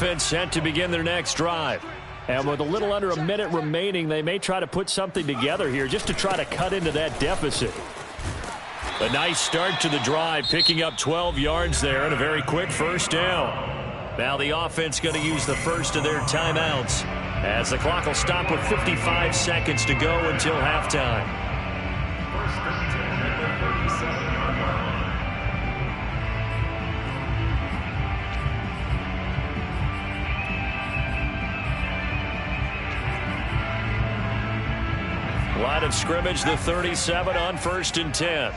offense set to begin their next drive. And with a little under a minute remaining, they may try to put something together here just to try to cut into that deficit. A nice start to the drive, picking up 12 yards there and a very quick first down. Now the offense going to use the first of their timeouts as the clock will stop with 55 seconds to go until halftime. Line of scrimmage, the 37 on 1st and 10.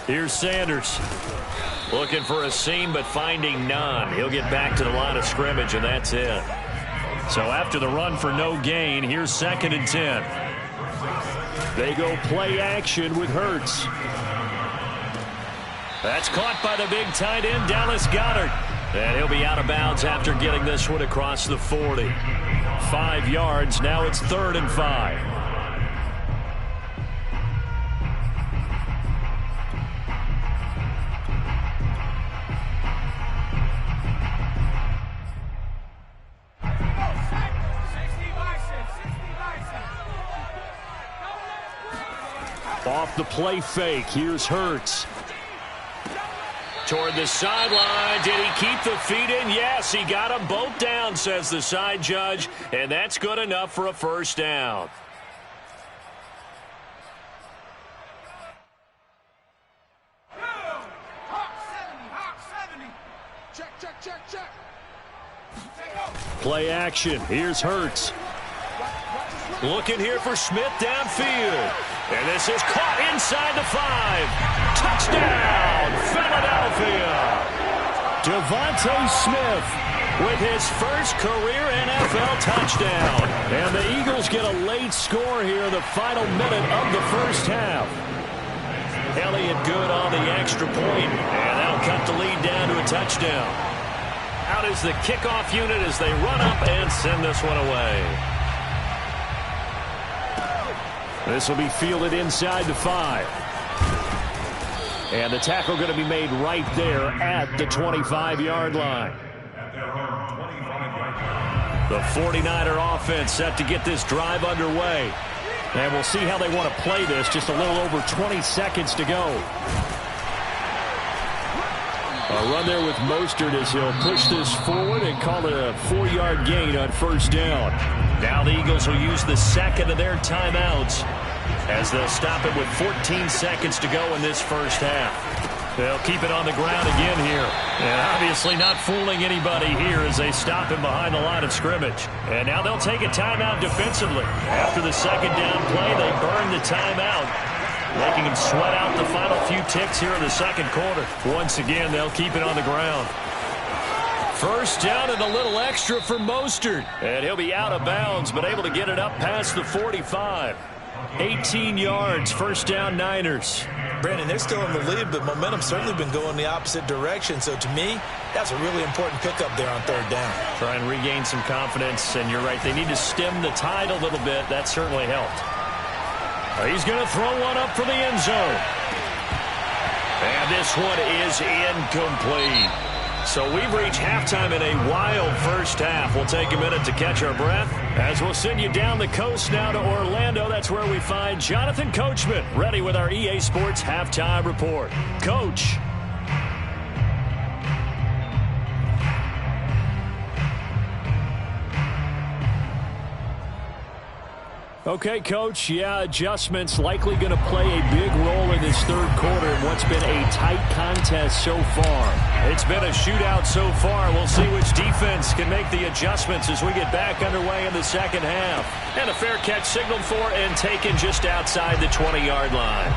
Here's Sanders. Looking for a seam, but finding none. He'll get back to the line of scrimmage, and that's it. So after the run for no gain, here's 2nd and 10. They go play action with Hurts. That's caught by the big tight end, Dallas Goedert. And he'll be out of bounds after getting this one across the 40. 5 yards. Now it's 3rd and 5. Off the play fake. Here's Hurts. Toward the sideline. Did he keep the feet in? Yes, he got them both down, says the side judge. And that's good enough for a first down. Play action. Here's Hurts. Looking here for Smith downfield. And this is caught inside the 5. Touchdown, Philadelphia. Devontae Smith with his first career NFL touchdown. And the Eagles get a late score here in the final minute of the first half. Elliott good on the extra point, and that'll cut the lead down to a touchdown. Out is the kickoff unit as they run up and send this one away. This will be fielded inside the 5. And the tackle going to be made right there at the 25-yard line. The 49er offense set to get this drive underway. And we'll see how they want to play this. Just a little over 20 seconds to go. A run there with Mostert as he'll push this forward and call it a 4-yard gain on first down. Now the Eagles will use the second of their timeouts as they'll stop it with 14 seconds to go in this first half. They'll keep it on the ground again here. And obviously not fooling anybody here as they stop him behind the line of scrimmage. And now they'll take a timeout defensively. After the second down play, they burn the timeout, making him sweat out the final few ticks here in the second quarter. Once again, they'll keep it on the ground. First down and a little extra for Mostert. And he'll be out of bounds, but able to get it up past the 45. 18 yards, first down Niners. Brandon, they're still in the lead, but momentum's certainly been going the opposite direction. So to me, that's a really important pickup there on third down. Try and regain some confidence, and you're right. They need to stem the tide a little bit. That certainly helped. He's going to throw one up for the end zone. And this one is incomplete. So we've reached halftime in a wild first half. We'll take a minute to catch our breath as we'll send you down the coast now to Orlando. That's where we find Jonathan Coachman ready with our EA Sports Halftime Report. Coach. Okay, Coach, yeah, adjustments likely going to play a big role in this third quarter in what's been a tight contest so far. It's been a shootout so far. We'll see which defense can make the adjustments as we get back underway in the second half. And a fair catch signaled for and taken just outside the 20-yard line.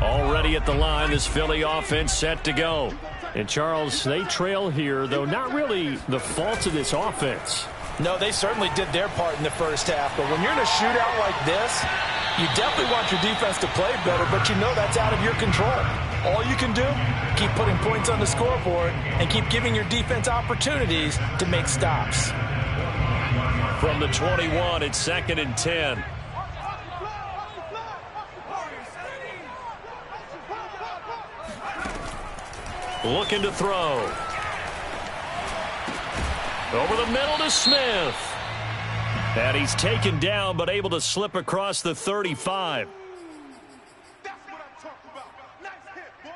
Already at the line, this Philly offense set to go. And, Charles, they trail here, though not really the fault of this offense. No, they certainly did their part in the first half. But when you're in a shootout like this, you definitely want your defense to play better, but you know that's out of your control. All you can do, keep putting points on the scoreboard and keep giving your defense opportunities to make stops. From the 21, it's 2nd and 10. Looking to throw. Over the middle to Smith. And he's taken down, but able to slip across the 35. That's what I'm talking about. Nice hit, boy.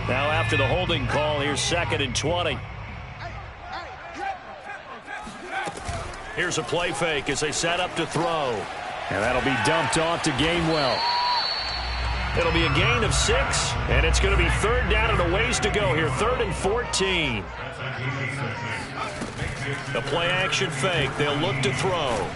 Now after the holding call, here's 2nd and 20. Here's a play fake as they set up to throw. And that'll be dumped off to Gainwell. It'll be a gain of 6, and it's going to be 3rd down and a ways to go here. 3rd and 14. The play action fake. They'll look to throw.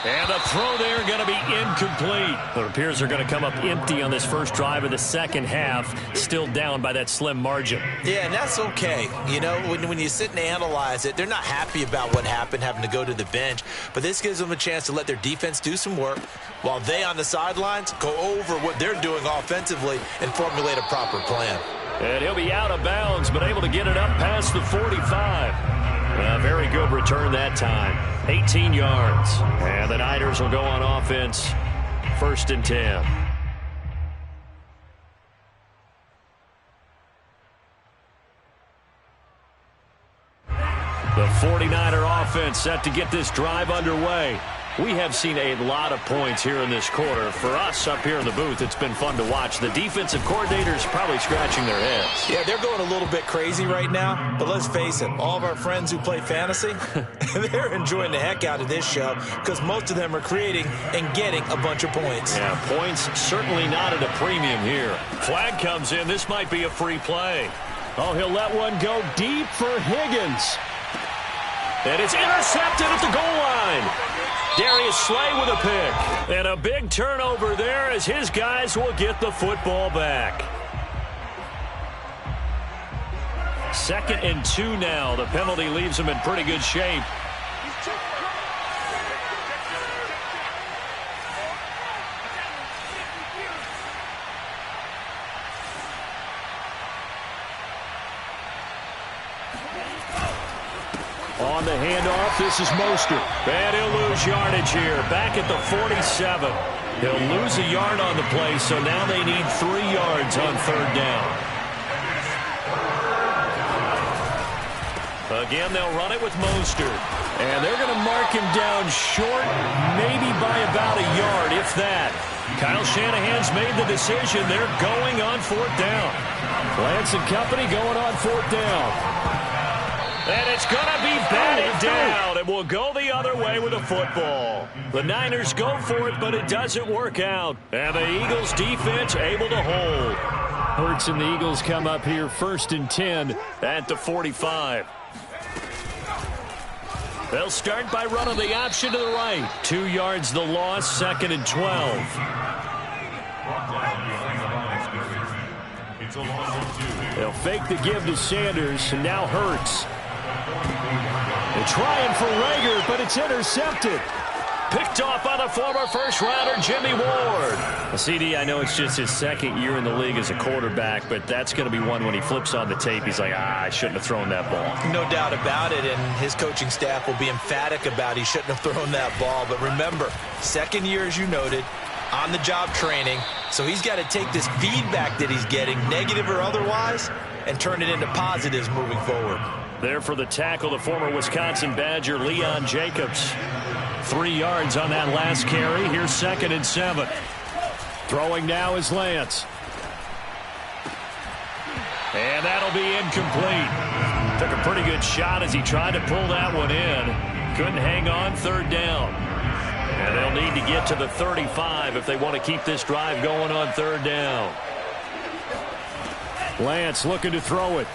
And the throw there going to be incomplete. It appears they're going to come up empty on this first drive of the second half. Still down by that slim margin. Yeah, and that's okay. You know, when you sit and analyze it, they're not happy about what happened, having to go to the bench. But this gives them a chance to let their defense do some work while they on the sidelines go over what they're doing offensively and formulate a proper plan. And he'll be out of bounds, but able to get it up past the 45. A very good return that time. 18 yards. And the Niners will go on offense. 1st and 10. The 49er offense set to get this drive underway. We have seen a lot of points here in this quarter. For us up here in the booth, it's been fun to watch. The defensive coordinators probably scratching their heads. Yeah, they're going a little bit crazy right now. But let's face it, all of our friends who play fantasy, they're enjoying the heck out of this show because most of them are creating and getting a bunch of points. Yeah, points certainly not at a premium here. Flag comes in. This might be a free play. Oh, he'll let one go deep for Higgins. And it's intercepted at the goal line. Darius Slay with a pick. And a big turnover there as his guys will get the football back. 2nd and 2 now. The penalty leaves them in pretty good shape. On the handoff, this is Mostert. And he'll lose yardage here. Back at the 47. He'll lose a yard on the play, so now they need 3 yards on 3rd down. Again, they'll run it with Mostert. And they're going to mark him down short, maybe by about a yard, if that. Kyle Shanahan's made the decision. They're going on 4th down. Lance and company going on 4th down. And it's going to be batted down. It will go the other way with the football. The Niners go for it, but it doesn't work out. And the Eagles defense able to hold. Hurts and the Eagles come up here 1st and 10 at the 45. They'll start by running the option to the right. 2 yards the loss, 2nd and 12. They'll fake the give to Sanders, and now Hurts. They're trying for Rager, but it's intercepted. Picked off by the former first-rounder Jimmy Ward. CD, I know it's just his 2nd year in the league as a quarterback, but that's going to be one when he flips on the tape. He's like, I shouldn't have thrown that ball. No doubt about it, and his coaching staff will be emphatic about he shouldn't have thrown that ball. But remember, 2nd year, as you noted, on-the-job training, so he's got to take this feedback that he's getting, negative or otherwise, and turn it into positives moving forward. There for the tackle, the former Wisconsin Badger, Leon Jacobs. 3 yards on that last carry. Here's 2nd and 7. Throwing now is Lance. And that'll be incomplete. Took a pretty good shot as he tried to pull that one in. Couldn't hang on, 3rd down. And they'll need to get to the 35 if they want to keep this drive going on 3rd down. Lance looking to throw it.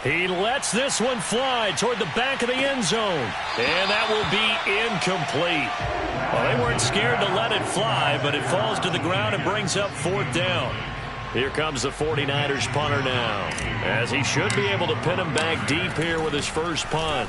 He lets this one fly toward the back of the end zone. And that will be incomplete. Well, they weren't scared to let it fly, but it falls to the ground and brings up 4th down. Here comes the 49ers punter now, as he should be able to pin him back deep here with his first punt.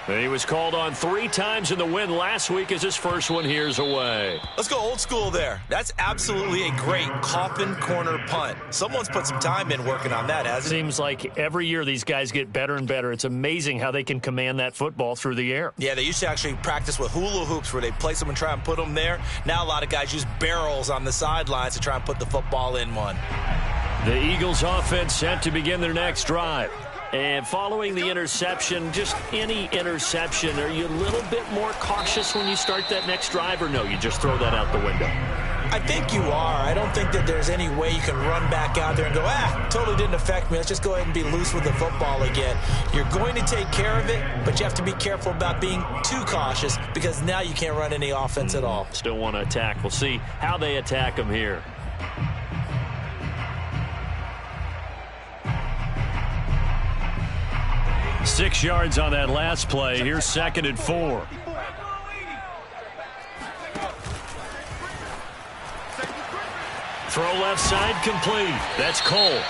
He was called on 3 times in the win last week as his first one here's away. Let's go old school there. That's absolutely a great coffin corner punt. Someone's put some time in working on that, hasn't it? Seems like every year these guys get better and better. It's amazing how they can command that football through the air. Yeah, they used to actually practice with hula hoops where they place them and try and put them there. Now a lot of guys use barrels on the sidelines to try and put the football in one. The Eagles offense set to begin their next drive. And following the interception, just any interception, are you a little bit more cautious when you start that next drive, or no, you just throw that out the window? I think you are. I don't think that there's any way you can run back out there and go, totally didn't affect me. Let's just go ahead and be loose with the football again. You're going to take care of it, but you have to be careful about being too cautious because now you can't run any offense at all. Still want to attack. We'll see how they attack them here. Six yards on that last play. Here's 2nd and 4. Throw left side complete. That's Cole.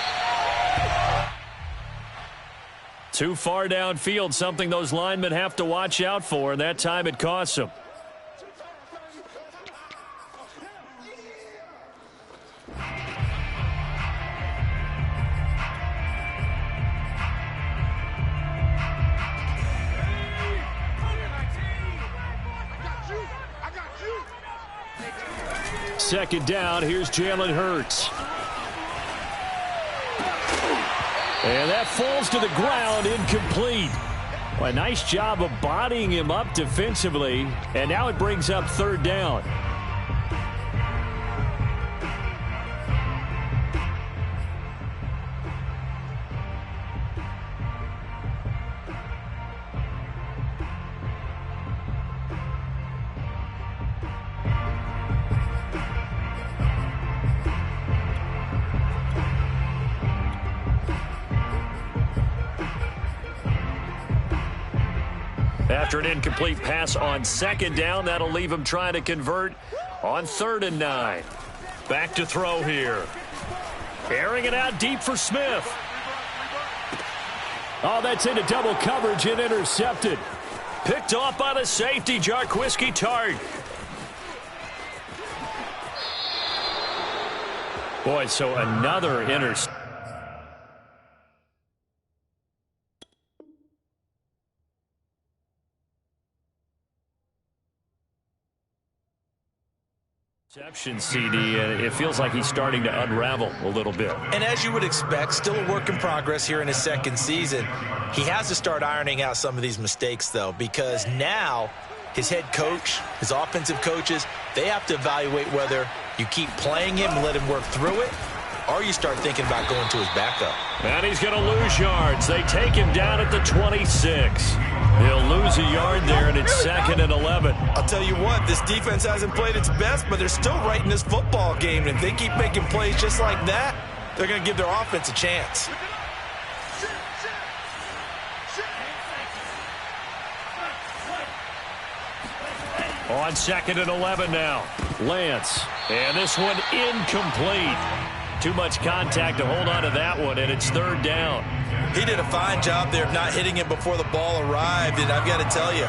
Too far downfield, something those linemen have to watch out for, and that time it costs them. Second down, here's Jalen Hurts. And that falls to the ground, incomplete. Well, a nice job of bodying him up defensively, and now it brings up 3rd down. After an incomplete pass on 2nd down, that'll leave him trying to convert on 3rd and 9. Back to throw here. Airing it out deep for Smith. Oh, that's into double coverage and intercepted. Picked off by the safety, Jarquiski Tart. Boy, so another interception. CD, it feels like he's starting to unravel a little bit. And as you would expect, still a work in progress here in his 2nd season. He has to start ironing out some of these mistakes, though, because now his head coach, his offensive coaches, they have to evaluate whether you keep playing him and let him work through it, or you start thinking about going to his backup. And he's going to lose yards. They take him down at the 26. He'll lose a yard there, and it's 2nd and 11. I'll tell you what, this defense hasn't played its best, but they're still right in this football game. And if they keep making plays just like that, they're going to give their offense a chance. On 2nd and 11 now. Lance. And this one incomplete. Too much contact to hold on to that one, and it's 3rd down. He did a fine job there of not hitting him before the ball arrived, and I've got to tell you,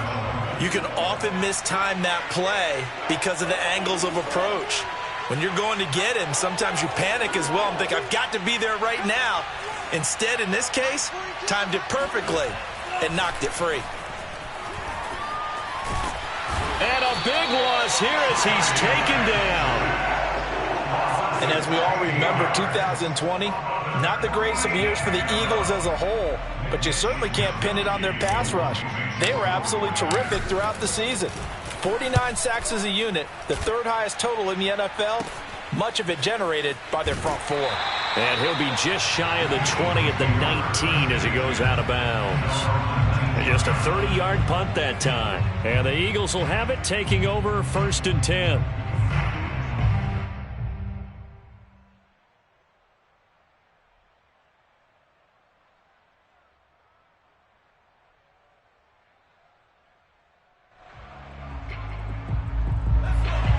you can often mistime that play because of the angles of approach. When you're going to get him, sometimes you panic as well and think, I've got to be there right now. Instead, in this case, timed it perfectly and knocked it free. And a big loss here as he's taken down. And as we all remember, 2020, not the greatest of years for the Eagles as a whole, but you certainly can't pin it on their pass rush. They were absolutely terrific throughout the season. 49 sacks as a unit, the 3rd highest total in the NFL, much of it generated by their front 4. And he'll be just shy of the 20 at the 19 as he goes out of bounds. And just a 30-yard punt that time. And the Eagles will have it, taking over 1st and 10.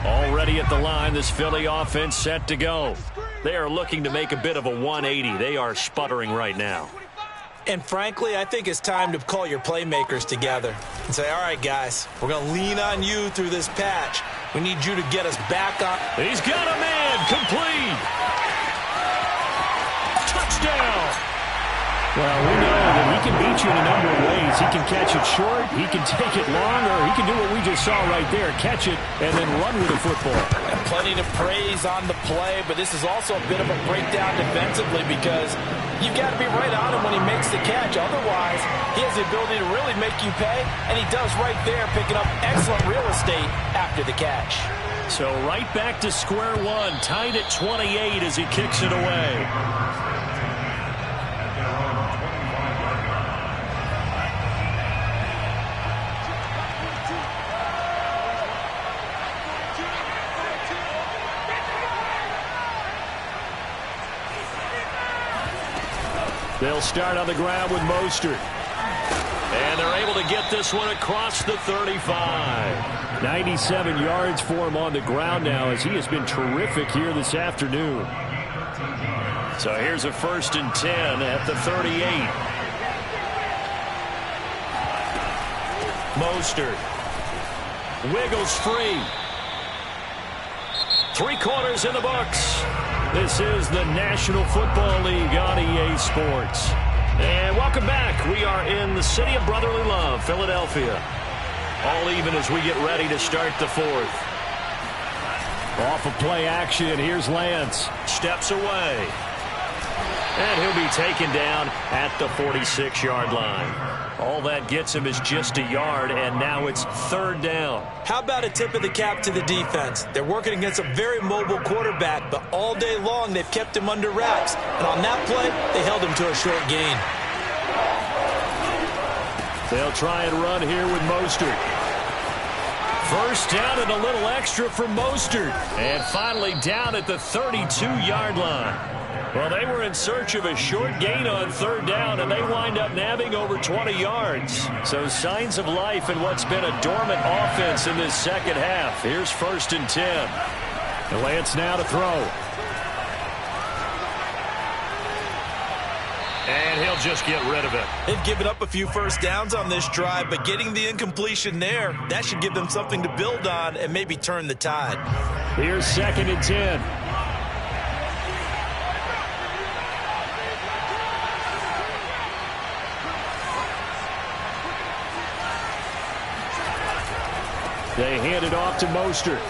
Already at the line, this Philly offense set to go. They are looking to make a bit of a 180. They are sputtering right now. And frankly, I think it's time to call your playmakers together and say, all right, guys, we're going to lean on you through this patch. We need you to get us back on. He's got a man. Complete. Touchdown. Well, we know that he can beat you in a number of ways. He can catch it short, he can take it long, or he can do what we just saw right there, catch it and then run with the football. And plenty to praise on the play, but this is also a bit of a breakdown defensively because you've got to be right on him when he makes the catch. Otherwise, he has the ability to really make you pay, and he does right there, picking up excellent real estate after the catch. So right back to square one, tied at 28 as he kicks it away. They'll start on the ground with Mostert. And they're able to get this one across the 35. 97 yards for him on the ground now as he has been terrific here this afternoon. So here's a 1st and 10 at the 38. Mostert wiggles free. 3 quarters in the books. This is the National Football League on EA Sports. And welcome back. We are in the city of brotherly love, Philadelphia. All even as we get ready to start the 4th. Off of play action, here's Lance. Steps away. And he'll be taken down at the 46-yard line. All that gets him is just a yard, and now it's 3rd down. How about a tip of the cap to the defense? They're working against a very mobile quarterback, but all day long they've kept him under wraps. And on that play, they held him to a short gain. They'll try and run here with Mostert. 1st down and a little extra for Mostert. And finally down at the 32-yard line. Well, they were in search of a short gain on 3rd down, and they wind up nabbing over 20 yards. So signs of life in what's been a dormant offense in this second half. Here's 1st and 10. And Lance now to throw. And he'll just get rid of it. They've given up a few 1st downs on this drive, but getting the incompletion there, that should give them something to build on and maybe turn the tide. Here's 2nd and 10. They hand it off to Mostert.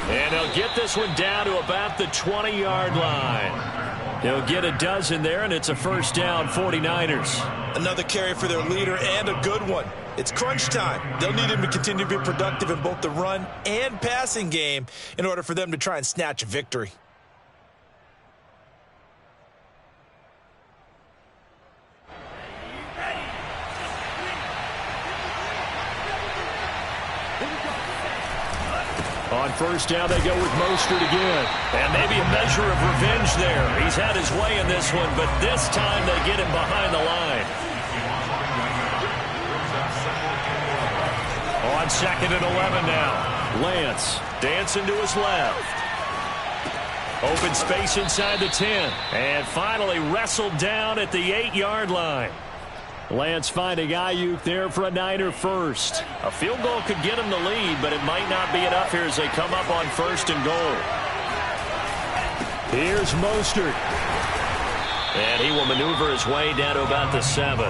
And they'll get this one down to about the 20-yard line. They'll get a dozen there, and it's a 1st down, 49ers. Another carry for their leader, and a good one. It's crunch time. They'll need him to continue to be productive in both the run and passing game in order for them to try and snatch a victory. On 1st down, they go with Mostert again. And maybe a measure of revenge there. He's had his way in this one, but this time they get him behind the line. On 2nd and 11 now. Lance dancing to his left. Open space inside the 10. And finally wrestled down at the 8-yard line. Lance finding Ayuk there for a Niner 1st. A field goal could get him the lead, but it might not be enough here as they come up on 1st and goal. Here's Mostert. And he will maneuver his way down to about the 7.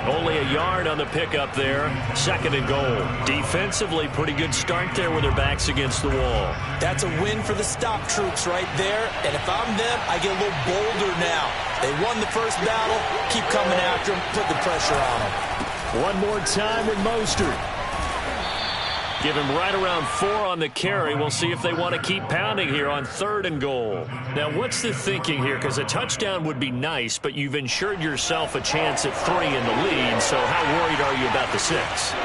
Only a yard on the pickup there. 2nd and goal. Defensively, pretty good start there with their backs against the wall. That's a win for the stop troops right there. And if I'm them, I get a little bolder now. They won the 1st battle. Keep coming after them. Put the pressure on them. One more time with Mostert. Give him right around 4 on the carry. We'll see if they want to keep pounding here on 3rd and goal. Now, what's the thinking here? Because a touchdown would be nice, but you've ensured yourself a chance at 3 in the lead, so how worried are you about the 6?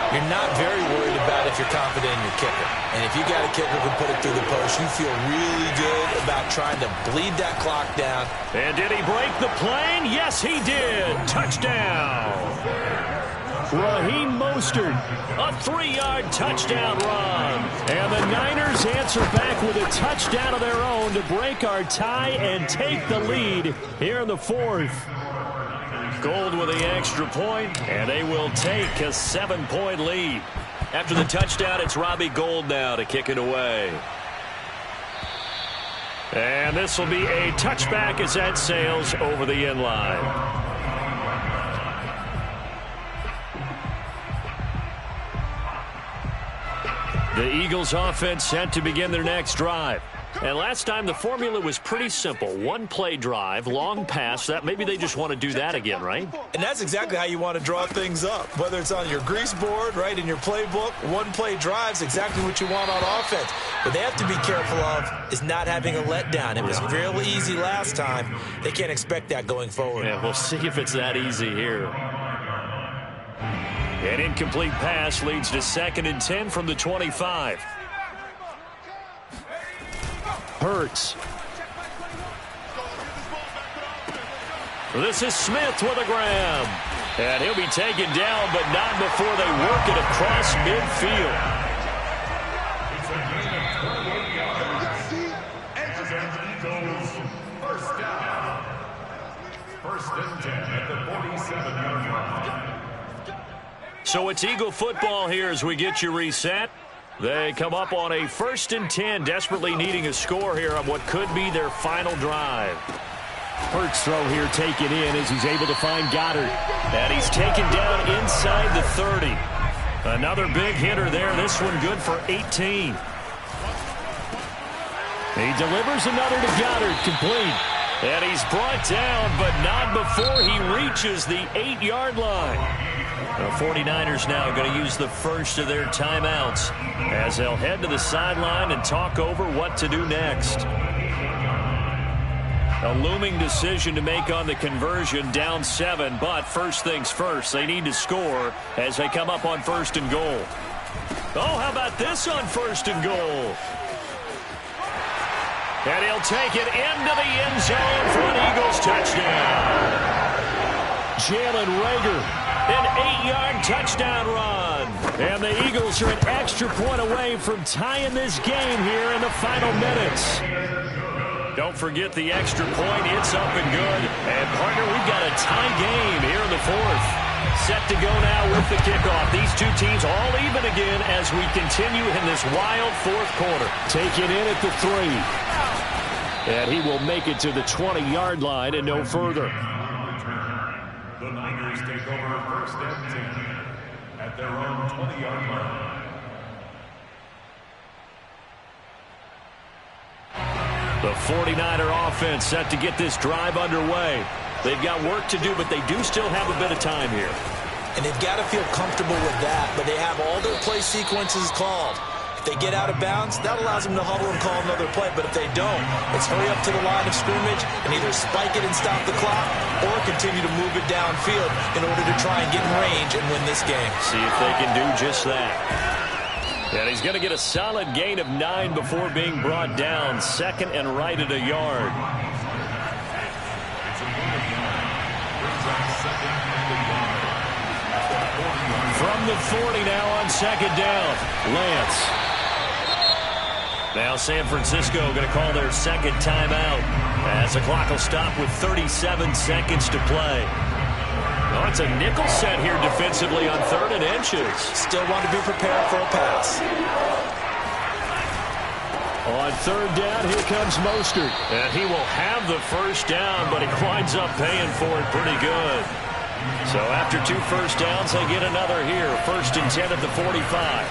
You're not very worried about it if you're confident in your kicker. And if you got a kicker who can put it through the post, you feel really good about trying to bleed that clock down. And did he break the plane? Yes, he did. Touchdown. Raheem Mostert. A 3-yard touchdown run. And the Niners answer back with a touchdown of their own to break our tie and take the lead here in the fourth. Gold with the extra point, and they will take a 7-point lead. After the touchdown, it's Robbie Gould now to kick it away. And this will be a touchback as that sails over the end line. The Eagles offense set to begin their next drive. And last time the formula was pretty simple. One play drive, long pass. That maybe they just want to do that again, right? And that's exactly how you want to draw things up. Whether it's on your grease board, right, in your playbook, one play drive's exactly what you want on offense. What they have to be careful of is not having a letdown. It was really easy last time. They can't expect that going forward. Yeah, we'll see if it's that easy here. An incomplete pass leads to 2nd and 10 from the 25. Hurts. This is Smith with a grab. And he'll be taken down, but not before they work it across midfield. First and 10 at the 47-yard line. So it's Eagle football here as we get you reset. They come up on a 1st and 10, desperately needing a score here on what could be their final drive. Hurts throw here taken in as he's able to find Goddard. And he's taken down inside the 30. Another big hitter there. This one good for 18. He delivers another to Goddard, complete. And he's brought down, but not before he reaches the 8-yard line. The 49ers now going to use the first of their timeouts as they'll head to the sideline and talk over what to do next. A looming decision to make on the conversion, down 7, but first things first, they need to score as they come up on 1st and goal. Oh, how about this on 1st and goal? And he'll take it into the end zone for an Eagles touchdown. Jalen Reagor. An 8-yard touchdown run. And the Eagles are an extra point away from tying this game here in the final minutes. Don't forget the extra point. It's up and good. And, partner, we've got a tie game here in the fourth. Set to go now with the kickoff. These two teams all even again as we continue in this wild fourth quarter. Take it in at the 3. And he will make it to the 20-yard line and no further. The Niners take over 1st and 10 at their own 20-yard line. The 49er offense set to get this drive underway. They've got work to do, but they do still have a bit of time here. And they've got to feel comfortable with that, but they have all their play sequences called. If they get out of bounds, that allows them to huddle and call another play. But if they don't, it's hurry up to the line of scrimmage and either spike it and stop the clock or continue to move it downfield in order to try and get in range and win this game. See if they can do just that. And he's going to get a solid gain of 9 before being brought down. 2nd and right at a yard. From the 40 now on 2nd down. Lance. Now San Francisco going to call their 2nd timeout as the clock will stop with 37 seconds to play. Oh, it's a nickel set here defensively on 3rd and inches. Still want to be prepared for a pass. On 3rd down, here comes Mostert. And he will have the first down, but he winds up paying for it pretty good. So after 2 first downs, they get another here. 1st and 10 at the 45.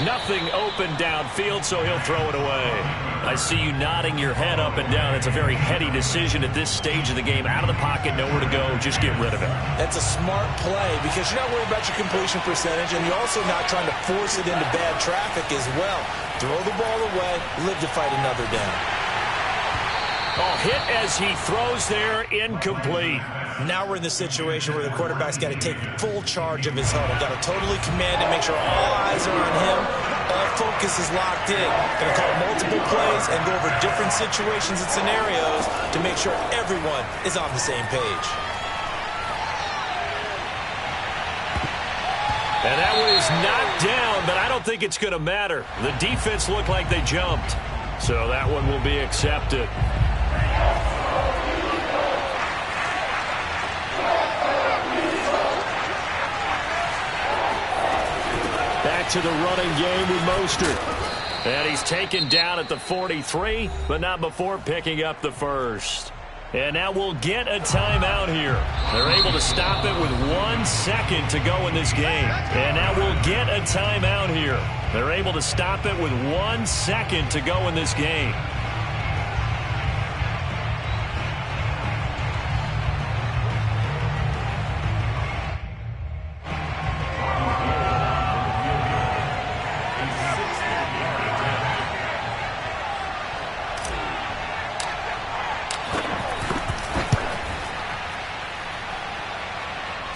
Nothing open downfield, so he'll throw it away. I see you nodding your head up and down. It's a very heady decision at this stage of the game. Out of the pocket, nowhere to go. Just get rid of it. That's a smart play because you're not worried about your completion percentage, and you're also not trying to force it into bad traffic as well. Throw the ball away, live to fight another down. Oh, hit as he throws there, incomplete. Now we're in the situation where the quarterback's got to take full charge of his huddle. Got to totally command it, make sure all eyes are on him. All focus is locked in. Going to call multiple plays and go over different situations and scenarios to make sure everyone is on the same page. And that one is knocked down, but I don't think it's going to matter. The defense looked like they jumped. So that one will be accepted. Back to the running game with Mostert. And he's taken down at the 43, but not before picking up the first. And now we'll get a timeout here. They're able to stop it with 1 second to go in this game. And now we'll get a timeout here. They're able to stop it with 1 second to go in this game.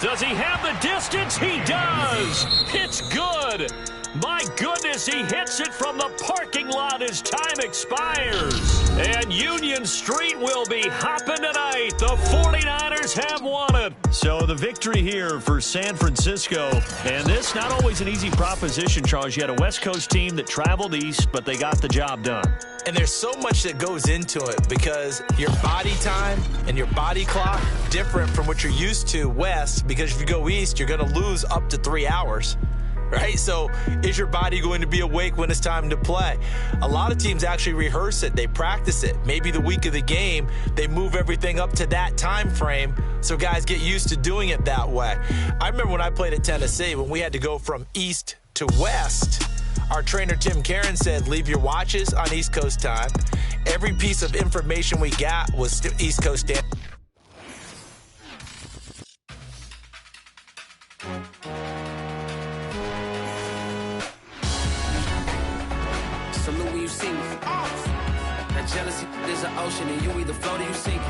Does he have the distance? He does. It's good. My goodness, he hits it from the parking lot as time expires. And Union Street will be hopping tonight. The 49ers have won it. So the victory here for San Francisco. And this not always an easy proposition, Charles. You had a West Coast team that traveled east, but they got the job done. And there's so much that goes into it because your body time and your body clock different from what you're used to west, because if you go east, you're going to lose up to 3 hours. Right? So is your body going to be awake when it's time to play? A lot of teams actually rehearse it. They practice it. Maybe the week of the game, they move everything up to that time frame so guys get used to doing it that way. I remember when I played at Tennessee, when we had to go from east to west, our trainer, Tim Karen, said, leave your watches on East Coast time. Every piece of information we got was East Coast time. Salute when you see me. That jealousy is an ocean, and you either float or you sink.